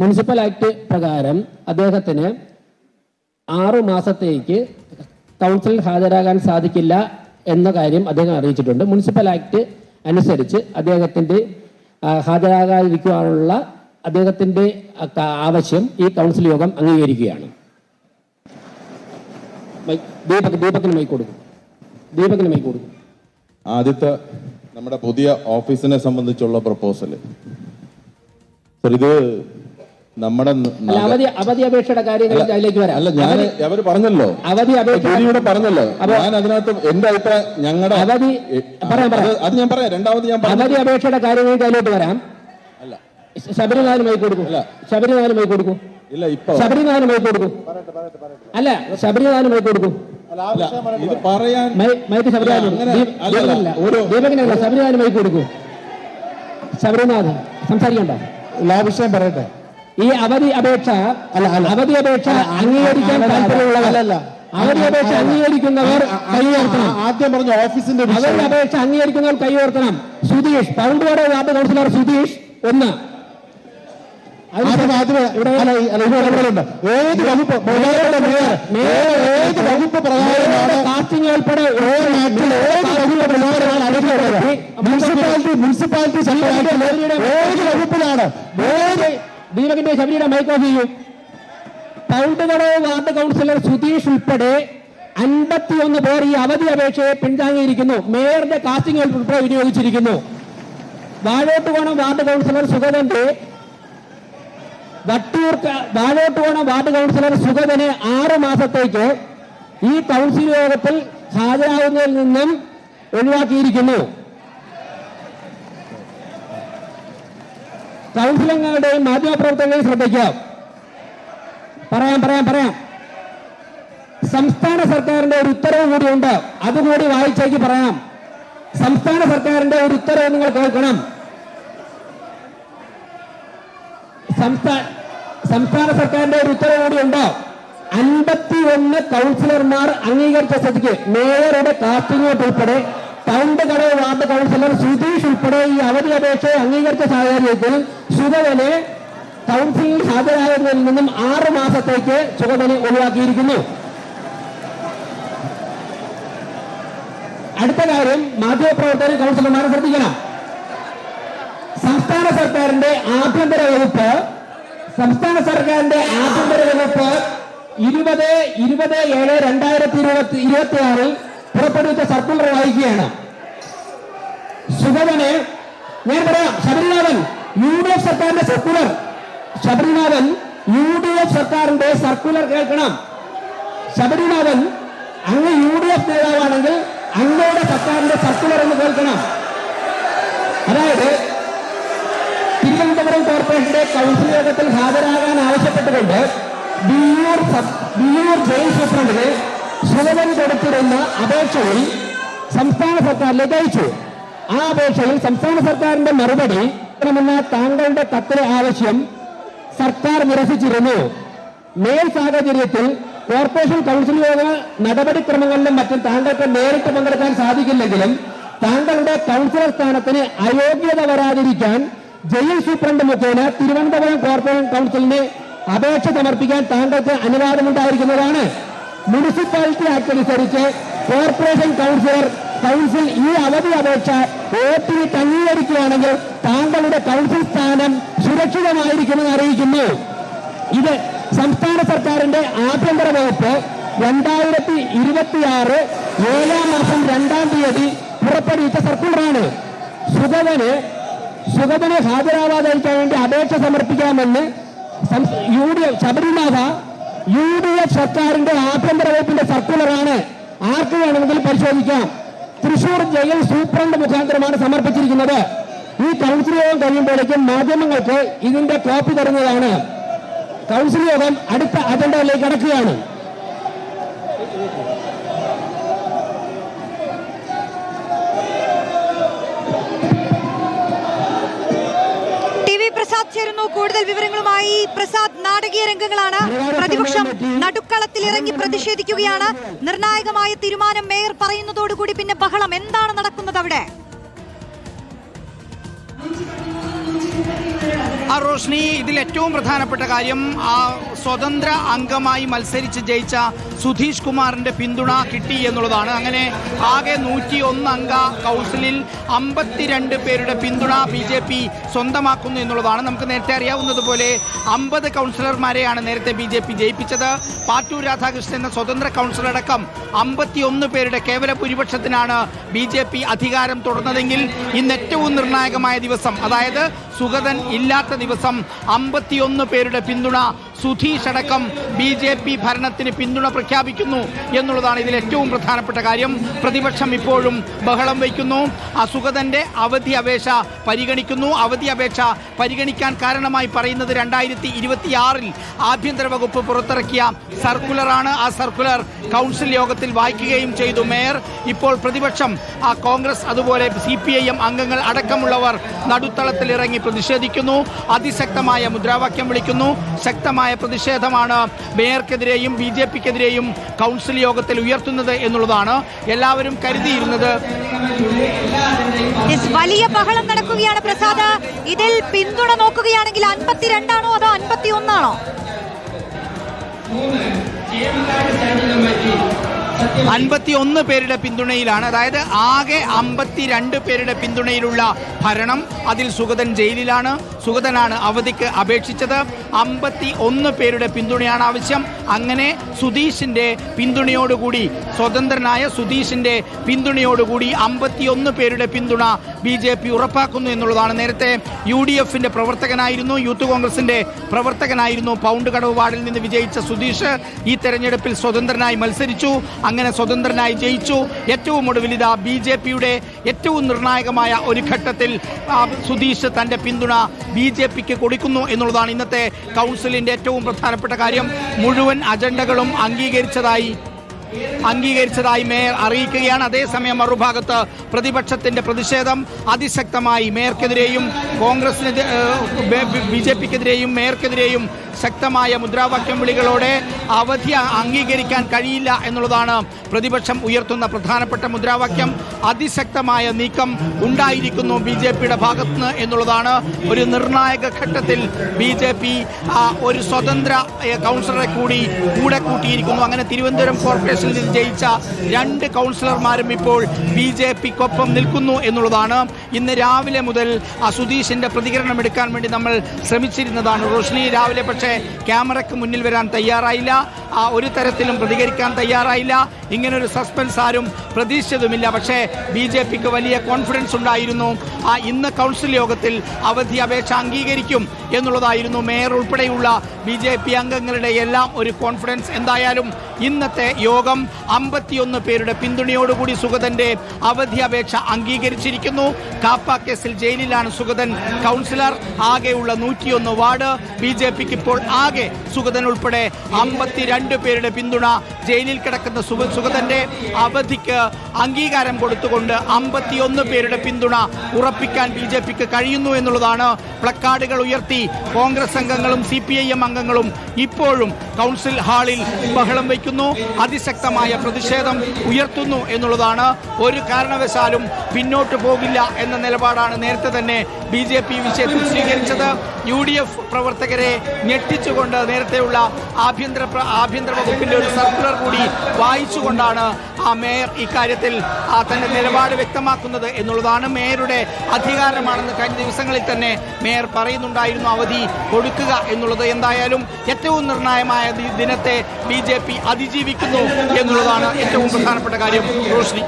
Municipal act പ്രകാരം അദ്ദേഹത്തിന് 6 മാസത്തേക്ക് കൗൺസിലിൽ ഹാജരാകാൻ സാധിക്കില്ല എന്ന കാര്യം അദ്ദേഹം അറിയിച്ചിട്ടുണ്ട്. മുനിസിപ്പൽ ആക്ട് അനുസരിച്ച് അദ്ദേഹത്തിന്റെ ഹാജരാകാതിരിക്കുവാനുള്ള അദ്ദേഹത്തിന്റെ ആവശ്യം ഈ കൗൺസിൽ യോഗം അംഗീകരിക്കുകയാണ്. ദീപകിന് മൈക്ക് കൊടുക്കും. ആദ്യത്തെ നമ്മുടെ പുതിയ ഓഫീസിനെ സംബന്ധിച്ചുള്ള പ്രപ്പോസൽ ഇത് നമ്മുടെ അവധി അപേക്ഷയുടെ കാര്യങ്ങളിലേക്ക് വരാം. അല്ല, ഞാൻ അവര് പറഞ്ഞല്ലോ, അവധി അപേക്ഷയുടെ പറഞ്ഞല്ലോ. ഞാൻ അതിനകത്ത് എന്റെ അഭിപ്രായം ഞങ്ങളുടെ അത് ഞാൻ പറയാം. രണ്ടാമത് ഞാൻ അവധി അപേക്ഷയുടെ കാര്യങ്ങൾക്ക് അതിലോട്ട് വരാം. അല്ല, ശബരിനാഥന് മൈക്ക് കൊടുക്കും. ഇല്ല, ഇപ്പൊ ശബരിനാഥന് മൈക്ക് കൊടുക്കും. അല്ല, ശബരിനാഥന് മൈക്ക് കൊടുക്കും. ഇത് പറയാൻ മൈക്ക് ദീപകിനല്ല, ശബരിനാഥന് മൈക്ക് കൊടുക്കും. ശബരിനാഥ് സംസാരിക്കണ്ട. വിഷയം പറയട്ടെ. ഈ അവധി അപേക്ഷ അംഗീകരിക്കാൻ താല്പര്യമുള്ളവരല്ല. അവധി അപേക്ഷ അംഗീകരിക്കുന്നവർ കൈ ഉയർത്തണം. ആദ്യം പറഞ്ഞ ഓഫീസിന്റെ അവധി അപേക്ഷ അംഗീകരിക്കുന്നവർ കൈ ഉയർത്തണം. സുധീഷ്, പൗണ്ടുവാട് വാർഡ് കൗൺസിലർ സുധീഷ് 1. ഏത് വകുപ്പ് പ്രകാരമാണ് കാസ്റ്റിംഗ് ഉൾപ്പെടെ മുനിസിപ്പാലിറ്റി ഏത് വകുപ്പിലാണ്? ദീപകിന്റെ ശബരിയുടെ മൈക്ക് ഓഫ് ചെയ്യൂ. പൗണ്ടുകടവ് വാർഡ് കൗൺസിലർ സുധീഷ് ഉൾപ്പെടെ 51 പേർ ഈ അവധി അപേക്ഷയെ പിന്താങ്ങിയിരിക്കുന്നു. മേയറുടെ കാസ്റ്റിംഗ് ഉൾപ്പെടെ വിനിയോഗിച്ചിരിക്കുന്നു. വാഴോട്ടുകോണം വാർഡ് കൗൺസിലർ സുഗതന്റെ വാഴോട്ടുകോണം വാർഡ് കൗൺസിലർ സുഗതനെ 6 മാസത്തേക്ക് ഈ കൗൺസിൽ യോഗത്തിൽ ഹാജരാകുന്നതിൽ നിന്നും ഒഴിവാക്കിയിരിക്കുന്നു. കൗൺസിലംഗങ്ങളുടെയും മാധ്യമപ്രവർത്തകരെയും ശ്രദ്ധിക്കാം. പറയാം. സംസ്ഥാന സർക്കാരിന്റെ ഒരു ഉത്തരവ് കൂടിയുണ്ട്, അതുകൂടി വായിച്ചേക്ക് പറയാം. സംസ്ഥാന സർക്കാരിന്റെ ഒരു ഉത്തരവ് നിങ്ങൾ കേൾക്കണം. സംസ്ഥാന സർക്കാരിന്റെ ഒരു ഉത്തരവ് കൂടിയുണ്ട്. 51 കൗൺസിലർമാർ അംഗീകരിച്ച സ്ഥിതിക്ക് മേയറുടെ കാസ്റ്റിംഗ് ഉൾപ്പെടെ പൗണ്ടുകടവ് വാർഡ് കൗൺസിലർ സുധീഷ് ഉൾപ്പെടെ ഈ അവധി അപേക്ഷയെ അംഗീകരിച്ച സാഹചര്യത്തിൽ സുഗതനെ കൗൺസിലിൽ ഹാജരാകുന്നതിൽ നിന്നും 6 മാസത്തേക്ക് സുഗതനെ ഒഴിവാക്കിയിരിക്കുന്നു. അടുത്ത കാര്യം, മാധ്യമപ്രവർത്തകരും കൗൺസിലർമാരെ ശ്രദ്ധിക്കണം. സംസ്ഥാന സർക്കാരിന്റെ ആഭ്യന്തര വകുപ്പ് 20/7/2026 പുറപ്പെടുവിച്ച സർക്കുലർ വായിക്കുകയാണ്. സുഗതനെ ഞാൻ പറയാം. ശബരിനാഥൻ UDF സർക്കാരിന്റെ സർക്കുലർ കേൾക്കണം. ശബരിനാഥൻ അങ്ങ് UDF നേതാവാണെങ്കിൽ അങ്ങയുടെ സർക്കാരിന്റെ സർക്കുലർ എന്ന് കേൾക്കണം. അതായത് തിരുവനന്തപുരം കോർപ്പറേഷന്റെ കൗൺസിൽ യോഗത്തിൽ ഹാജരാകാൻ ആവശ്യപ്പെട്ടുകൊണ്ട് വിയ്യൂർ ജയിൽ സൂപ്രണ്ടിന് സുഗതൻ കൊടുത്തിരുന്ന അപേക്ഷയിൽ സംസ്ഥാന സർക്കാരിലേക്ക് അയച്ചു. ആ അപേക്ഷയിൽ സംസ്ഥാന സർക്കാരിന്റെ മറുപടി എന്ന താങ്കളുടെ കത്തിലെ ആവശ്യം സർക്കാർ നിരസിച്ചിരുന്നു. മേൽ സാഹചര്യത്തിൽ കോർപ്പറേഷൻ കൗൺസിൽ യോഗ നടപടിക്രമങ്ങളിലും മറ്റും താങ്കൾക്ക് നേരിട്ട് പങ്കെടുക്കാൻ സാധിക്കില്ലെങ്കിലും താങ്കളുടെ കൗൺസിലർ സ്ഥാനത്തിന് അയോഗ്യത വരാതിരിക്കാൻ ജയിൽ സൂപ്രണ്ട് മുഖേന തിരുവനന്തപുരം കോർപ്പറേഷൻ കൗൺസിലിന് അപേക്ഷ സമർപ്പിക്കാൻ താങ്കൾക്ക് അനുവാദമുണ്ടായിരിക്കുന്നതാണ്. മുനിസിപ്പാലിറ്റി ആക്ട് അനുസരിച്ച് കോർപ്പറേഷൻ കൗൺസിൽ ഈ അവധി അപേക്ഷ വോട്ടിനിട്ട് അംഗീകരിക്കുകയാണെങ്കിൽ താങ്കളുടെ കൗൺസിൽ സ്ഥാനം സുരക്ഷിതമായിരിക്കുമെന്ന് അറിയിക്കുന്നു. ഇത് സംസ്ഥാന സർക്കാരിന്റെ ആഭ്യന്തര വകുപ്പ് 2026 7-ാം മാസം 2-ാം തീയതി പുറപ്പെടുവിച്ച സർക്കുലറാണ്. സുഗതനെ ഹാജരാവാതിരിക്കാൻ വേണ്ടി അപേക്ഷ സമർപ്പിക്കാമെന്ന് ശബരിനാഥ UDF സർക്കാരിന്റെ ആഭ്യന്തര വകുപ്പിന്റെ സർക്കുലറാണ്. ആർക്ക് വേണമെങ്കിലും പരിശോധിക്കാം. തൃശൂർ ജയിൽ സൂപ്രണ്ട് മുഖാന്തരമാണ് സമർപ്പിച്ചിരിക്കുന്നത്. ഈ കൗൺസിൽ യോഗം കഴിയുമ്പോഴേക്കും മാധ്യമങ്ങൾക്ക് ഇതിന്റെ കോപ്പി തരുന്നതാണ്. കൗൺസിൽ യോഗം അടുത്ത അജണ്ടയിലേക്ക് കടക്കുകയാണ്. ചേരുന്നു. കൂടുതൽ വിവരങ്ങളുമായി പ്രസാദ്. നാടകീയ രംഗങ്ങളാണ്. പ്രതിപക്ഷം നടുക്കളത്തിൽ ഇറങ്ങി പ്രതിഷേധിക്കുകയാണ്. നിർണായകമായ തീരുമാനം മേയർ പറയുന്നതോടുകൂടി പിന്നെ ബഹളം. എന്താണ് നടക്കുന്നത് അവിടെ? റോഷ്നി, ഇതിൽ ഏറ്റവും പ്രധാനപ്പെട്ട കാര്യം സ്വതന്ത്ര അംഗമായി മത്സരിച്ച് ജയിച്ച സുധീഷ് കുമാറിന്റെ പിന്തുണ കിട്ടി എന്നുള്ളതാണ്. അങ്ങനെ ആകെ 101 അംഗ കൗൺസിലിൽ 52 പേരുടെ പിന്തുണ BJP സ്വന്തമാക്കുന്നു എന്നുള്ളതാണ്. നമുക്ക് നേരത്തെ അറിയാവുന്നതുപോലെ 50 കൗൺസിലർമാരെയാണ് നേരത്തെ BJP ജയിപ്പിച്ചത്. പാറ്റൂർ രാധാകൃഷ്ണൻ എന്ന സ്വതന്ത്ര കൗൺസിലറടക്കം 51 പേരുടെ കേവല ഭൂരിപക്ഷത്തിനാണ് BJP അധികാരം തുടർന്നതെങ്കിൽ ഇന്ന് ഏറ്റവും നിർണായകമായ ദിവസം, അതായത് സുഗതൻ ഇല്ലാത്ത ദിവസം 51 പേരുടെ പിന്തുണ സുധീഷ് അടക്കം BJP ഭരണത്തിന് പിന്തുണ പ്രഖ്യാപിക്കുന്നു എന്നുള്ളതാണ് ഇതിൽ ഏറ്റവും പ്രധാനപ്പെട്ട കാര്യം. പ്രതിപക്ഷം ഇപ്പോഴും ബഹളം വയ്ക്കുന്നു. സുഗതന്റെ അവധി അപേക്ഷ പരിഗണിക്കുന്നു. അവധി അപേക്ഷ പരിഗണിക്കാൻ കാരണമായി പറയുന്നത് 2026 ആഭ്യന്തര വകുപ്പ് പുറത്തിറക്കിയ സർക്കുലറാണ്. ആ സർക്കുലർ കൗൺസിൽ യോഗത്തിൽ വായിക്കുകയും ചെയ്തു മേയർ. ഇപ്പോൾ പ്രതിപക്ഷം കോൺഗ്രസ് അതുപോലെ CPIM അംഗങ്ങൾ അടക്കമുള്ളവർ നടുത്തളത്തിൽ ഇറങ്ങി പ്രതിഷേധിക്കുന്നു. അതിശക്തമായ മുദ്രാവാക്യം വിളിക്കുന്നു. ശക്തമായ പ്രതിഷേധമാണ് മേയർക്കെതിരെയും BJPക്കെതിരെയും കൗൺസിൽ യോഗത്തിൽ ഉയർത്തുന്നത് എന്നുള്ളതാണ്. എല്ലാവരും കരുതിയിരുന്നത്. വലിയ ബഹളം നടക്കുകയാണ് പ്രസാദ്. ഇതിൽ പിന്തുണ നോക്കുകയാണെങ്കിൽ 52 ആണോ അതോ 51 ആണോ? 51 പേരുടെ പിന്തുണയിലാണ്. അതായത് ആകെ 52 പേരുടെ പിന്തുണയിലുള്ള ഭരണം. അതിൽ സുഗതൻ ജയിലിലാണ്. സുഗതനാണ് അവധിക്ക് അപേക്ഷിച്ചത്. 51 പേരുടെ പിന്തുണയാണ് ആവശ്യം. അങ്ങനെ സുധീഷിന്റെ പിന്തുണയോടുകൂടി, സ്വതന്ത്രനായ സുധീഷിന്റെ പിന്തുണയോടുകൂടി 51 പേരുടെ പിന്തുണ BJP ഉറപ്പാക്കുന്നു എന്നുള്ളതാണ്. നേരത്തെ UDFന്റെ പ്രവർത്തകനായിരുന്നു, യൂത്ത് കോൺഗ്രസിന്റെ പ്രവർത്തകനായിരുന്നു. പൗണ്ട് കടവ് വാർഡിൽ നിന്ന് വിജയിച്ച സുധീഷ് ഈ തെരഞ്ഞെടുപ്പിൽ സ്വതന്ത്രനായി മത്സരിച്ചു. അങ്ങനെ സ്വതന്ത്രനായി ജയിച്ചു. ഏറ്റവും ഒടുവിൽ ഇതാ BJPയുടെ ഏറ്റവും നിർണായകമായ ഒരു ഘട്ടത്തിൽ സുധീഷ് തന്റെ പിന്തുണ BJPക്ക് കൊടുക്കുന്നു എന്നുള്ളതാണ് ഇന്നത്തെ കൗൺസിലിന്റെ ഏറ്റവും പ്രധാനപ്പെട്ട കാര്യം. മുഴുവൻ അജണ്ടകളും അംഗീകരിച്ചതായി മേയർ അറിയിക്കുകയാണ്. അതേസമയം മറുഭാഗത്ത് പ്രതിപക്ഷത്തിന്റെ പ്രതിഷേധം അതിശക്തമായി മേയർക്കെതിരെയും BJPക്കെതിരെയും മേയർക്കെതിരെയും ശക്തമായ മുദ്രാവാക്യം വിളികളോടെ അവധി അംഗീകരിക്കാൻ കഴിയില്ല എന്നുള്ളതാണ് പ്രതിപക്ഷം ഉയർത്തുന്ന പ്രധാനപ്പെട്ട മുദ്രാവാക്യം. അതിശക്തമായ നീക്കം ഉണ്ടായിരിക്കുന്നു BJPയുടെ ഭാഗത്തുനിന്ന് എന്നുള്ളതാണ്. ഒരു നിർണായക ഘട്ടത്തിൽ BJP ഒരു സ്വതന്ത്ര കൗൺസിലറെ കൂടെ കൂട്ടിയിരിക്കുന്നു. അങ്ങനെ തിരുവനന്തപുരം കോർപ്പറേഷനിൽ നിന്ന് ജയിച്ച 2 കൗൺസിലർമാരും ഇപ്പോൾ BJPക്കൊപ്പം നിൽക്കുന്നു എന്നുള്ളതാണ്. ഇന്ന് രാവിലെ മുതൽ സുധീഷിന്റെ പ്രതികരണം എടുക്കാൻ വേണ്ടി നമ്മൾ ശ്രമിച്ചിരുന്നതാണ് റോഷ്നി. രാവിലെ പക്ഷേ ക്യാമറയ്ക്ക് മുന്നിൽ വരാൻ തയ്യാറായില്ല. ഒരു തരത്തിലും പ്രതികരിക്കാൻ തയ്യാറായില്ല. ഇങ്ങനൊരു സസ്പെൻസ് ആരും പ്രതീക്ഷിച്ചതുമില്ല. പക്ഷേ BJPക്ക് വലിയ കോൺഫിഡൻസ് ഉണ്ടായിരുന്നു. ഇന്ന് കൗൺസിൽ യോഗത്തിൽ അവധി അപേക്ഷ അംഗീകരിക്കും എന്നുള്ളതായിരുന്നു മേയർ ഉൾപ്പെടെയുള്ള BJP അംഗങ്ങളുടെ എല്ലാം ഒരു കോൺഫിഡൻസ്. എന്തായാലും ഇന്നത്തെ യോഗം 51 പേരുടെ പിന്തുണയോടുകൂടി സുഗതന്റെ അവധി അപേക്ഷ അംഗീകരിച്ചിരിക്കുന്നു. കാപ്പ കേസിൽ ജയിലിലാണ് സുഗതൻ കൗൺസിലർ. ആകെയുള്ള 101 വാർഡ്. BJPക്ക് ഇപ്പോൾ ആകെ സുഗതൻ ഉൾപ്പെടെ 52 പേരുടെ പിന്തുണ. ജയിലിൽ കിടക്കുന്ന സുഗതന്റെ അവധിക്ക് അംഗീകാരം കൊടുത്തുകൊണ്ട് 51 പേരുടെ പിന്തുണ ഉറപ്പിക്കാൻ BJPക്ക് കഴിയുന്നു എന്നുള്ളതാണ്. പ്ലക്കാർഡുകൾ ഉയർത്തി കോൺഗ്രസ് അംഗങ്ങളും CPIM അംഗങ്ങളും ഇപ്പോഴും കൗൺസിൽ ഹാളിൽ ബഹളം വയ്ക്കുന്നു. അതിശക്തമായ പ്രതിഷേധം ഉയർത്തുന്നു എന്നുള്ളതാണ്. ഒരു കാരണവശാലും പിന്നോട്ട് പോകില്ല എന്ന നിലപാടാണ് നേരത്തെ തന്നെ BJP വിഷയത്തിൽ സ്വീകരിച്ചത്. UDF പ്രവർത്തകരെ ഞെട്ടിച്ചുകൊണ്ട് നേരത്തെയുള്ള ആഭ്യന്തര വകുപ്പിന്റെ ഒരു സർക്കുലർ കൂടി വായിച്ചുകൊണ്ടാണ് മേയർ ഇക്കാര്യത്തിൽ തന്റെ നിലപാട് വ്യക്തമാക്കുന്നത് എന്നുള്ളതാണ്. മേയറുടെ അധികാരമാണെന്ന് കഴിഞ്ഞ ദിവസങ്ങളിൽ തന്നെ മേയർ പറയുന്നുണ്ടായിരുന്നു അവധി കൊടുക്കുക എന്നുള്ളത്. എന്തായാലും ഏറ്റവും നിർണായകമായ ദിനത്തെ BJP അതിജീവിക്കുന്നു എന്നുള്ളതാണ് ഏറ്റവും പ്രധാനപ്പെട്ട കാര്യം റോഷ്നി.